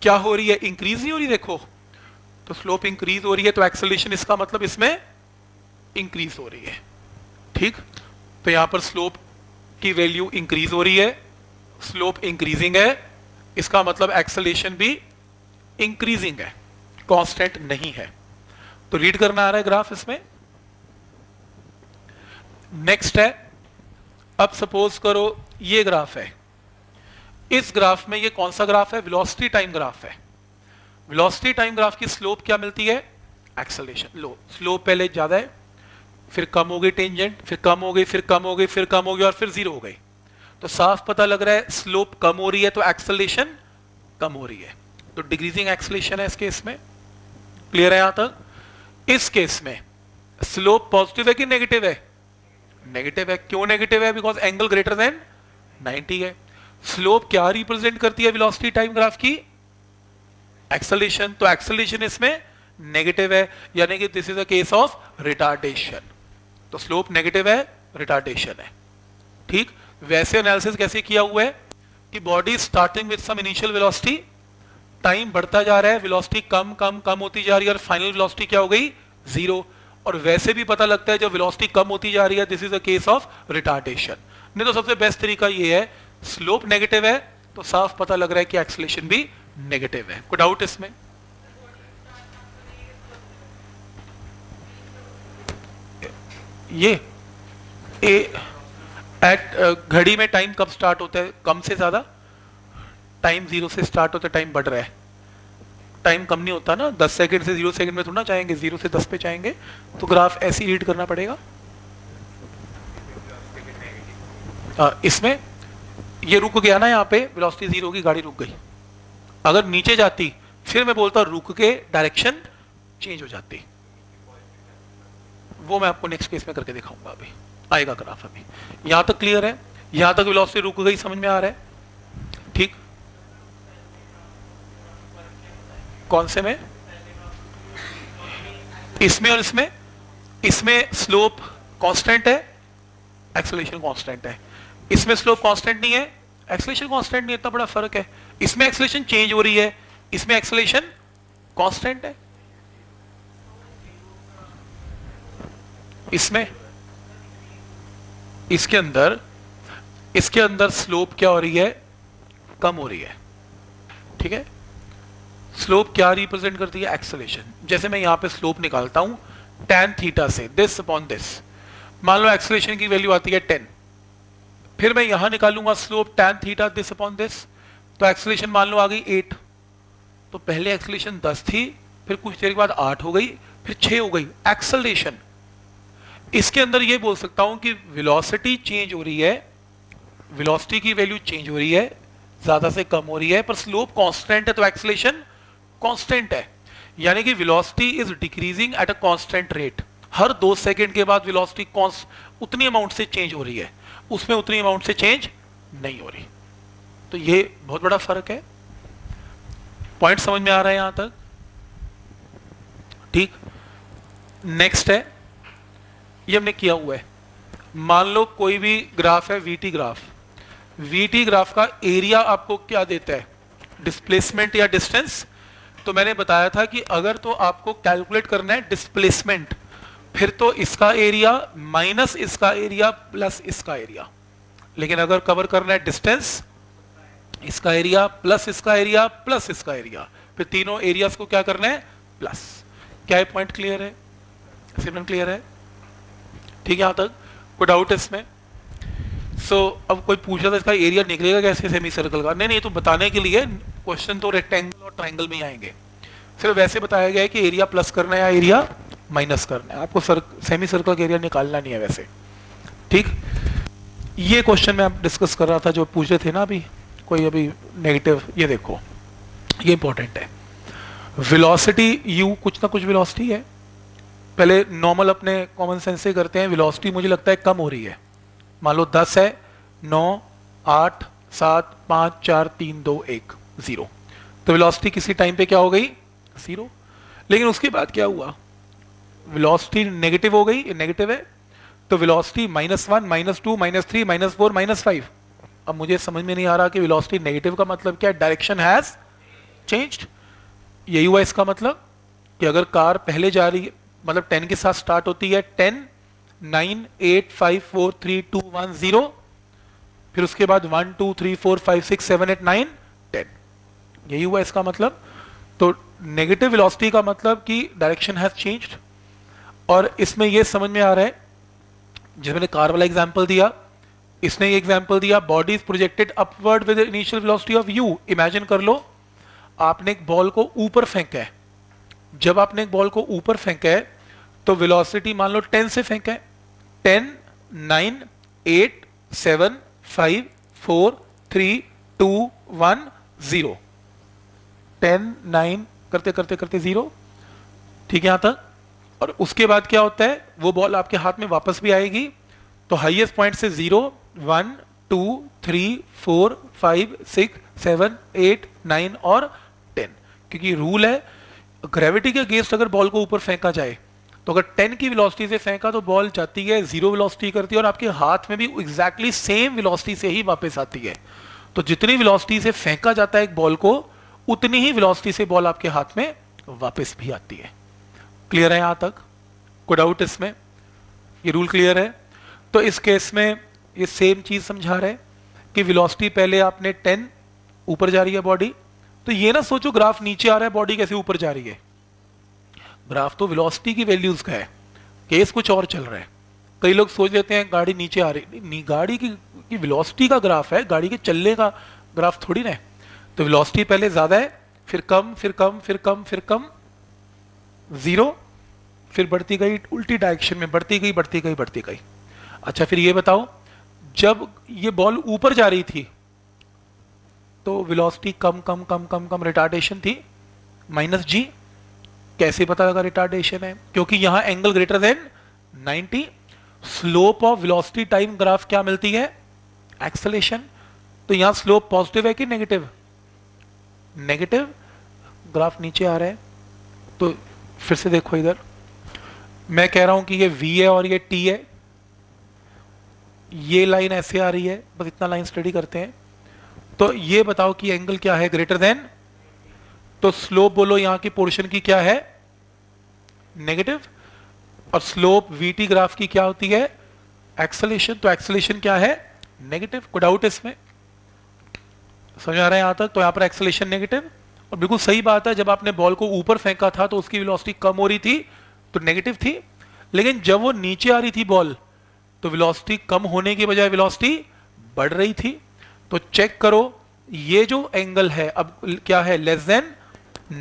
क्या हो रही है, इंक्रीज नहीं हो रही, देखो तो स्लोप इंक्रीज हो रही है तो एक्सेलरेशन इसका मतलब इसमें इंक्रीज हो रही है। ठीक, तो यहां पर स्लोप की वैल्यू इंक्रीज हो रही है, स्लोप इंक्रीजिंग है, इसका मतलब एक्सेलरेशन भी इंक्रीजिंग है, कांस्टेंट नहीं है। तो रीड करना आ रहा है ग्राफ इसमें। नेक्स्ट है, अब सपोज करो ये ग्राफ है, इस ग्राफ में ये कौन सा ग्राफ है, वेलोसिटी टाइम ग्राफ है। वेलोसिटी टाइम ग्राफ की स्लोप क्या मिलती है, एक्सेलरेशन। लो, स्लोप पहले ज्यादा है, फिर कम हो गई टेंजेंट, फिर कम हो गई, फिर कम हो गई, फिर कम हो गई और फिर जीरो हो गई, तो साफ पता लग रहा है स्लोप कम हो रही है तो एक्सेलरेशन कम हो रही है, तो डिक्रीजिंग एक्सेलरेशन है इस केस में। क्लियर है यहां तक। इस केस में स्लोप पॉजिटिव है कि नेगेटिव है, नेगेटिव है। क्यों नेगेटिव है, बिकॉज एंगल ग्रेटर देन 90 है। स्लोप क्या रिप्रेजेंट करती है वेलोसिटी टाइम ग्राफ की, एक्सेलरेशन, तो एक्सेलरेशन इसमें नेगेटिव है, यानी कि this is a case of retardation. तो स्लोप नेगेटिव है, रिटार्डेशन है। ठीक, वैसे एनालिसिस कैसे किया हुआ है कि body starting with some initial velocity, time बढ़ता जा रहा है, वेलोसिटी कम कम कम होती जा रही है और फाइनल वेलोसिटी क्या हो गई, जीरो। और वैसे भी पता लगता है जब वेलोसिटी कम होती जा रही है, this is a case of retardation. नहीं तो सबसे बेस्ट तरीका ये है, स्लोप नेगेटिव है तो साफ पता लग रहा है कि एक्सेलरेशन भी नेगेटिव है। कोई डाउट इसमें। ये एट घड़ी में टाइम कब स्टार्ट होता है, कम से ज्यादा, टाइम जीरो से स्टार्ट होता है, टाइम बढ़ रहा है, टाइम कम नहीं होता ना, 10 सेकंड से 0 सेकंड में थोड़ा जाएंगे, 0 से 10 पे जाएंगे, तो ग्राफ ऐसे ही रीड करना पड़ेगा। इसमें ये रुक गया ना, यहाँ पे वेलोसिटी जीरो की गाड़ी रुक गई, अगर नीचे जाती फिर मैं बोलता रुक के डायरेक्शन चेंज हो जाती, वो मैं आपको नेक्स्ट केस में करके दिखाऊंगा, अभी आएगा ग्राफ। अभी यहां तक क्लियर है, यहां तक वेलोसिटी रुक गई, समझ में आ रहा है। ठीक, कौन से में, इसमें और इसमें, इसमें स्लोप कांस्टेंट है, एक्सेलरेशन कांस्टेंट है, इसमें स्लोप कांस्टेंट नहीं है, एक्सेलरेशन कांस्टेंट नहीं है, इतना बड़ा फर्क है। इसमें एक्सेलरेशन चेंज हो रही है, इसमें एक्सेलरेशन कांस्टेंट है। इसमें, इसके अंदर स्लोप क्या हो रही है, कम हो रही है। ठीक है, स्लोप क्या रिप्रेजेंट करती है, एक्सेलरेशन। जैसे मैं यहां पे स्लोप निकालता हूं tan थीटा से, दिस अपॉन दिस, मान लो एक्सेलरेशन की वैल्यू आती है 10, फिर मैं यहां निकालूंगा slope tan theta this upon this, तो एक्सेलरेशन मान लो आ गई 8, तो पहले एक्सेलरेशन 10 थी, फिर कुछ देर के बाद 8 हो गई, फिर 6 हो गई एक्सेलरेशन। इसके अंदर ये बोल सकता हूं कि वेलोसिटी चेंज हो रही है, वेलोसिटी की वैल्यू चेंज हो रही है, ज्यादा से कम हो रही है, पर स्लोप कांस्टेंट है तो एक्सेलरेशन कांस्टेंट है, यानी कि velocity is decreasing at a constant rate. Her 2 second के बाद वेलोसिटी उतनी अमाउंट से चेंज हो रही है, उसमें उतनी अमाउंट से चेंज नहीं हो रही। तो ये बहुत बड़ा फर्क है। पॉइंट समझ में आ रहा है यहां तक? ठीक। नेक्स्ट है, ये हमने किया हुआ है, मान लो कोई भी ग्राफ है वीटी ग्राफ, वीटी ग्राफ का एरिया आपको क्या देता है, डिस्प्लेसमेंट या डिस्टेंस। तो मैंने बताया था कि अगर तो आपको कैलकुलेट करना है डिस्प्लेसमेंट, फिर तो इसका एरिया माइनस इसका एरिया प्लस इसका एरिया, लेकिन अगर कवर करना है डिस्टेंस, इसका एरिया प्लस इसका एरिया प्लस इसका एरिया, फिर तीनों एरियाज को क्या करना है, प्लस। क्या ये पॉइंट क्लियर है? सिमरन क्लियर है? ठीक है यहां तक? कोई डाउट है इसमें? अब कोई पूछा था इसका एरिया निकलेगा कैसे सेमी सर्कल का? नहीं, तो बताने के लिए क्वेश्चन तो रेक्टेंगल और ट्रायंगल में आएंगे, सिर्फ वैसे बताया गया है कि एरिया प्लस करना है या एरिया माइनस करना है, आपको सेमी सर्कल का एरिया निकालना नहीं है वैसे। ठीक, ये क्वेश्चन मैं डिस्कस कर रहा था जो पूछ रहे थे ना अभी कोई अभी नेगेटिव, ये देखो ये इंपॉर्टेंट है। वेलोसिटी u कुछ ना कुछ वेलोसिटी है, पहले नॉर्मल अपने कॉमन सेंस से करते हैं, वेलोसिटी मुझे लगता है कम हो रही है, मान लो 10 है, 9, 8, 7, 5, 4, 3, 2, 1, 0, तो वेलोसिटी किसी टाइम पे क्या हो गई, 0। लेकिन उसके बाद क्या हुआ, वेलोसिटी नेगेटिव हो गई, नेगेटिव है, तो वेलोसिटी -1, -2, -3, -4, -5। अब मुझे समझ में नहीं आ रहा कि वेलोसिटी नेगेटिव का मतलब क्या है, डायरेक्शन हैज चेंज्ड। यही हुआ इसका मतलब कि अगर कार पहले जा रही है, मतलब 10 के साथ स्टार्ट होती है, 10, 9, 8, 5, 4, 3, 2, 1, 0, फिर उसके बाद 1, 2, 3, 4, 5, 6, 7, 8, 9, 10, यही हुआ इसका मतलब। तो नेगेटिव वेलोसिटी का मतलब कि डायरेक्शन हैज चेंज्ड। और इसमें यह समझ में आ रहा है, जैसे मैंने कार वाला एग्जांपल दिया, इसने ये एग्जांपल दिया, body is projected upward with initial velocity of u। Imagine कर लो आपने एक बॉल को ऊपर फेंका है, जब आपने एक बॉल को ऊपर फेंका है तो वेलोसिटी मान लो 10 से फेंका है, 10, 9, 8, 7, 5, 4, 3, 2, 1, 0, 10, 9 करते करते करते 0। ठीक है यहां तक? और उसके बाद क्या होता है, वो बॉल आपके हाथ में वापस भी आएगी, तो हाईएस्ट पॉइंट से 0, 1, 2, 3, 4, 5, 6, 7, 8, 9 और 10, क्योंकि रूल है ग्रेविटी के अगेंस्ट अगर बॉल को ऊपर फेंका जाए तो अगर 10 की वेलोसिटी से फेंका तो बॉल जाती है 0 वेलोसिटी करती है, और आपके हाथ में भी एग्जैक्टली सेम वेलोसिटी से ही वापस आती है। तो जितनी वेलोसिटी से फेंका जाता है एक बॉल को, उतनी ही वेलोसिटी से बॉल आपके हाथ में वापस भी आती है। क्लियर है यहां तक? कोई डाउट इसमें? ये रूल क्लियर है? तो इस केस में ये सेम चीज समझा रहे हैं कि वेलोसिटी पहले आपने 10 ऊपर जा रही है बॉडी, तो ये ना सोचो ग्राफ नीचे आ रहा है बॉडी कैसे ऊपर जा रही है, ग्राफ तो वेलोसिटी की वैल्यूज का है, केस कुछ और चल रहा है। कई लोग सोच लेते हैं गाड़ी नीचे आ रही, नहीं, गाड़ी की वेलोसिटी का ग्राफ है, गाड़ी के चलने का ग्राफ थोड़ी ना है। तो वेलोसिटी पहले ज्यादा है, फिर कम, फिर कम, फिर कम, फिर कम, 0, फिर बढ़ती गई उल्टी डायरेक्शन में, बढ़ती गई बढ़ती गई बढ़ती गई। अच्छा फिर ये बताओ, जब ये बॉल ऊपर जा रही थी तो वेलोसिटी कम कम कम कम कम, रिटार्डेशन थी -g। कैसे पता लगा रिटार्डेशन है? क्योंकि यहां angle greater than 90। Slope of velocity time graph क्या मिलती है? एक्सेलरेशन। तो यहां स्लोप पॉजिटिव है कि नेगेटिव? नेगेटिव। ग्राफ नीचे आ रहा है, तो फिर से देखो इधर, मैं कह रहा हूं कि ये v है और ये t है, ये लाइन ऐसे आ रही है, बस इतना लाइन स्टडी करते हैं। तो ये बताओ कि एंगल क्या है ग्रेटर देन, तो स्लोप बोलो यहां की पोर्शन की क्या है? नेगेटिव। और स्लोप वीटी ग्राफ की क्या होती है? एक्सेलरेशन। तो एक्सेलरेशन क्या है? नेगेटिव। कोई डाउट इसमें? समझ आ रहा है यहां तक? तो यहां पर एक्सेलरेशन नेगेटिव, और बिल्कुल सही बात है, जब आपने बॉल को ऊपर फेंका था तो उसकी वेलोसिटी कम हो रही थी तो नेगेटिव थी, लेकिन जब वो नीचे आ रही थी बॉल तो वेलोसिटी कम होने की बजाय वेलोसिटी बढ़ रही थी। तो चेक करो ये जो एंगल है अब क्या है, लेस देन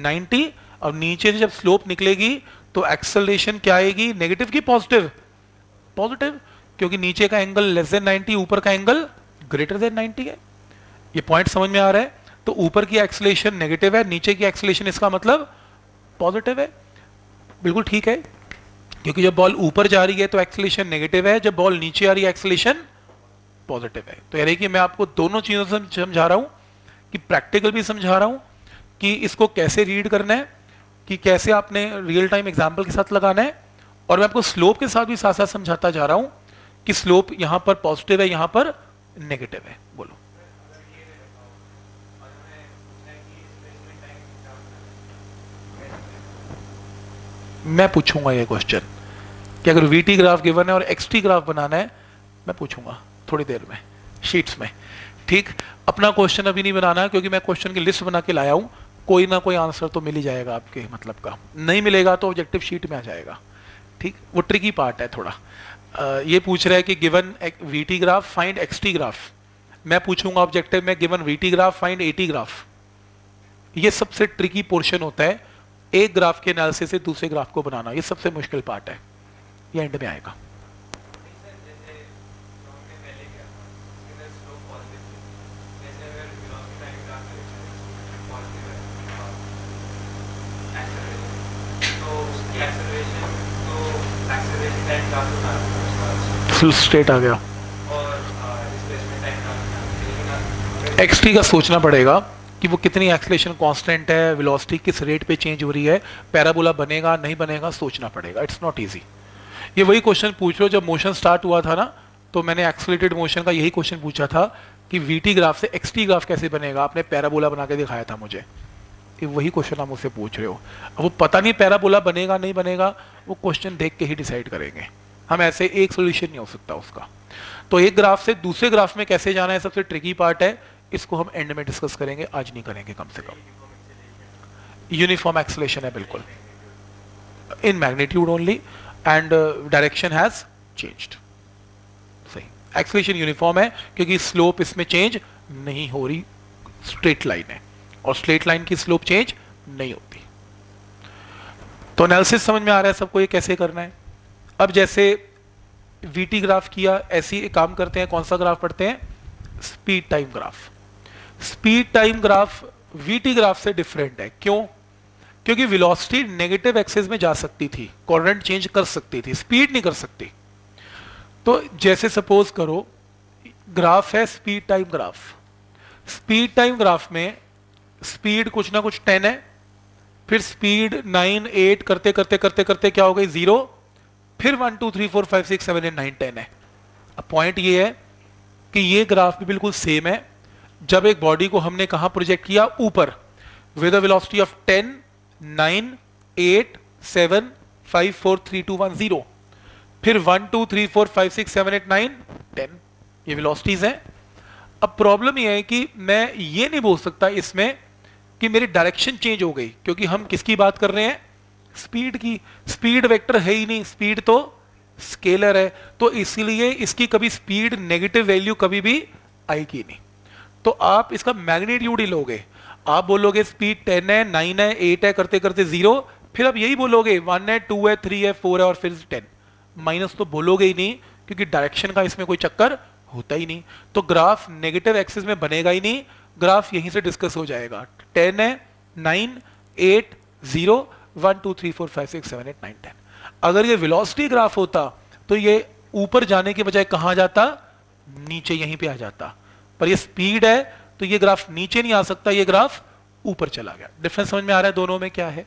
90, और नीचे से जब स्लोप निकलेगी तो एक्सेलरेशन क्या आएगी, नेगेटिव की पॉजिटिव, पॉजिटिव, क्योंकि नीचे का एंगल लेस देन 90, ऊपर का एंगल ग्रेटर देन 90 है। ये पॉइंट समझ में आ रहा है? तो ऊपर की एक्सेलरेशन नेगेटिव है, नीचे की एक्सेलरेशन इसका मतलब पॉजिटिव है। बिल्कुल ठीक है, क्योंकि जब बॉल ऊपर जा रही है तो एक्सेलरेशन नेगेटिव है, जब बॉल नीचे आ रही है एक्सेलरेशन पॉजिटिव है। तो यानी कि मैं आपको दोनों चीजों से समझा रहा हूं, कि प्रैक्टिकल भी समझा रहा हूं कि इसको कैसे रीड करना है, कि कैसे आपने रियल टाइम एग्जांपल के साथ लगाना है, और मैं आपको स्लोप के साथ भी साथ साथ समझाता जा रहा हूं कि स्लोप यहां पर पॉजिटिव है, यहां पर नेगेटिव है। बोलो। मैं पूछूंगा ये क्वेश्चन कि अगर वीटी ग्राफ गिवन है और एक्सटी ग्राफ बनाना है, मैं पूछूंगा थोड़ी देर में शीट्स में। ठीक, अपना क्वेश्चन अभी नहीं बनाना क्योंकि मैं क्वेश्चन की लिस्ट बना के लाया हूं, कोई ना कोई आंसर तो मिल ही जाएगा आपके मतलब का, नहीं मिलेगा तो ऑब्जेक्टिव शीट में आ जाएगा। ठीक, वो ट्रिकी पार्ट है थोड़ा। ये पूछ रहा है कि given VT graph find XT graph, मैं पूछूंगा ऑब्जेक्टिव में given VT graph find AT graph. ये सबसे ट्रिकी पोर्शन होता है, एक ग्राफ के एनालिसिस से दूसरे ग्राफ को बनाना, ये सबसे मुश्किल पार्ट है, ये एंड में आएगा। स्ट्रेट आ गया। एक्सटी का सोचना पड़ेगा कि वो कितनी एक्सेलरेशन कांस्टेंट है, वेलोसिटी किस रेट पे चेंज हो रही है, पैराबोला बनेगा नहीं बनेगा, सोचना पड़ेगा। It's not easy. ये वही क्वेश्चन पूछ लो जब मोशन स्टार्ट हुआ था ना, तो मैंने एक्सेलरेटेड मोशन का यही क्वेश्चन पूछा था कि वीटी ग्राफ से एक्सटी ग्राफ कैसे बनेगा, आपने पैराबोला बना के दिखाया था मुझे। ये वही क्वेश्चन आप मुझसे पूछ रहे हो। अब वो पता नहीं पैराबोला बनेगा नहीं बनेगा, वो क्वेश्चन देख के ही डिसाइड करेंगे हम, ऐसे एक सोल्यूशन नहीं हो सकता उसका। तो एक ग्राफ से दूसरे ग्राफ में कैसे जाना है सबसे ट्रिकी पार्ट है, इसको हम एंड में डिस्कस करेंगे, आज नहीं करेंगे कम से कम। यूनिफॉर्म एक्सेलरेशन है बिल्कुल, in magnitude only and direction has changed. सही, एक्सेलरेशन यूनिफॉर्म है क्योंकि स्लोप इसमें चेंज नहीं हो रही, स्ट्रेट लाइन है और स्ट्रेट लाइन की स्लोप चेंज नहीं होती। तो एनालिसिस समझ में आ रहा है सबको ये कैसे करना है। अब जैसे वीटी ग्राफ किया, ऐसी एक काम करते हैं, कौन सा ग्राफ पढ़ते हैं, speed time graph. Speed time graph VT graph से डिफरेंट है, क्यों? क्योंकि वेलोसिटी नेगेटिव एक्सिस में जा सकती थी, कोऑर्डिनेट चेंज कर सकती थी, स्पीड नहीं कर सकती। तो जैसे सपोज करो ग्राफ है speed time graph, speed time graph में स्पीड कुछ ना कुछ 10 है, फिर स्पीड 9 8 करते करते करते करते क्या हो गई 0, फिर 1 2 3 4 5 6 7 8 9 10 है। अब पॉइंट ये है कि ये ग्राफ भी बिल्कुल सेम है। जब एक बॉडी को हमने कहां प्रोजेक्ट किया, ऊपर, विद अ वेलोसिटी ऑफ 10 9 8 7 5 4 3 2 1 0, फिर 1 2 3 4 5 6 7 8 9 10, ये वेलोसिटीज हैं। अब प्रॉब्लम ये है कि मैं ये नहीं बोल सकता इसमें कि मेरी डायरेक्शन चेंज हो गई, क्योंकि हम किसकी बात कर रहे हैं, स्पीड की। स्पीड वेक्टर है ही नहीं, स्पीड तो स्केलर है, तो इसीलिए इसकी कभी स्पीड नेगेटिव वैल्यू कभी भी आएगी नहीं। तो आप इसका मैग्नीट्यूड ही लोगे, आप बोलोगे स्पीड 10 है 9 है 8 है करते करते 0, फिर आप यही बोलोगे 1 है 2 है 3 है 4 है और फिर 10, माइनस तो बोलोगे ही नहीं, क्योंकि डायरेक्शन का इसमें कोई चक्कर होता ही नहीं। तो ग्राफ नेगेटिव एक्सिस में बनेगा ही नहीं, ग्राफ यहीं से डिस्कस हो जाएगा। 10 है 9 8 0 1 2 3 4 5 6 7 8 9 10। अगर ये वेलोसिटी ग्राफ होता तो ये ऊपर जाने के बजाय कहां जाता, नीचे यहीं पे आ जाता। पर ये स्पीड है तो ये ग्राफ नीचे नहीं आ सकता, ये ग्राफ ऊपर चला गया। डिफरेंस समझ में आ रहा है दोनों में क्या है?